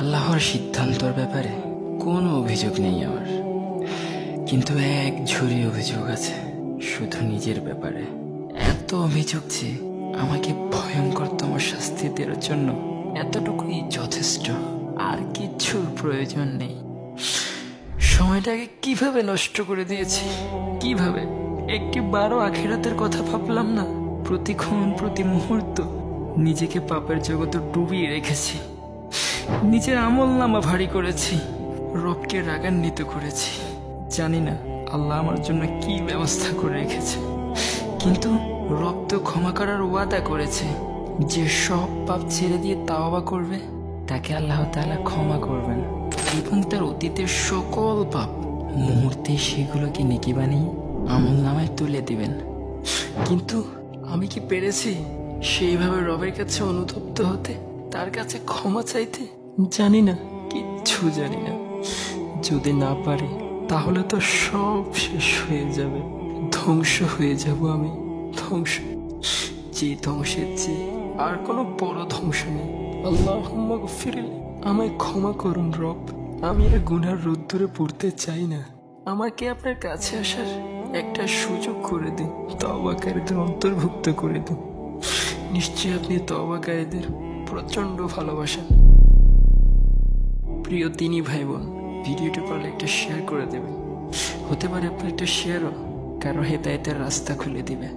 আল্লাহর সিদ্ধান্তর ব্যাপারে কোনো অভিযোগ নেই আমার, কিন্তু এক ঝুড়ি অভিযোগ আছে শুধু নিজের ব্যাপারে। এত অভিযোগ যে আমাকে ভয়ঙ্করতম শাস্তি দেওয়ার জন্য এতটুকুই যথেষ্ট, আর কিচ্ছুর প্রয়োজন নেই। সময়টাকে কিভাবে নষ্ট করে দিয়েছি, কিভাবে একটি বারো আখিরাতের কথা ভাবলাম না। প্রতিক্ষণ প্রতি মুহূর্ত নিজেকে পাপের জগতে ডুবিয়ে রেখেছি, নিজের আমল নামা ভারী করেছি, রবকে রাগান্বিত করেছি। জানি না আল্লাহ আমার জন্য কি ব্যবস্থা করে রেখেছে, কিন্তু রব তো ক্ষমা করার ওয়াদা করেছে। যে সব পাপ ছেড়ে দিয়ে তাওবা করবে তাকে আল্লাহ তাআলা ক্ষমা করবেন, এবং তার অতীতের সকল পাপ মুহূর্তে সেগুলোকে নেকি বানিয়ে আমল নামায় তুলে দিবেন। কিন্তু আমি কি পেরেছি সেইভাবে রবের কাছে অনুতপ্ত হতে, তার কাছে ক্ষমা চাইতে? জানি না, কিচ্ছু জানি না। যদি না পারি তাহলে তো সব শেষ হয়ে যাবে, ধ্বংস হয়ে যাব আমি, ধ্বংস। যে ধ্বংসের চেয়ে আর কোনো বড় ধ্বংস নেই। আল্লাহুম্মা গফিরলি, আমায় ক্ষমা করুন রব। আমি আর গুনার রোদ্দুরে পড়তে চাই না। আমাকে আপনার কাছে আসার একটা সুযোগ করে দিন, তওবাকারীদের অন্তর্ভুক্ত করে দিন। নিশ্চয়ই আপনি তওবাকারীদের প্রচন্ড ভালোবাসেন। প্রিয় দিনী ভাই বোন, ভিডিওটি পারলে একটা শেয়ার করে দেবেন। হতে পারে আপনার একটা শেয়ারও কারো হেদায়েতের রাস্তা খুলে দিবে।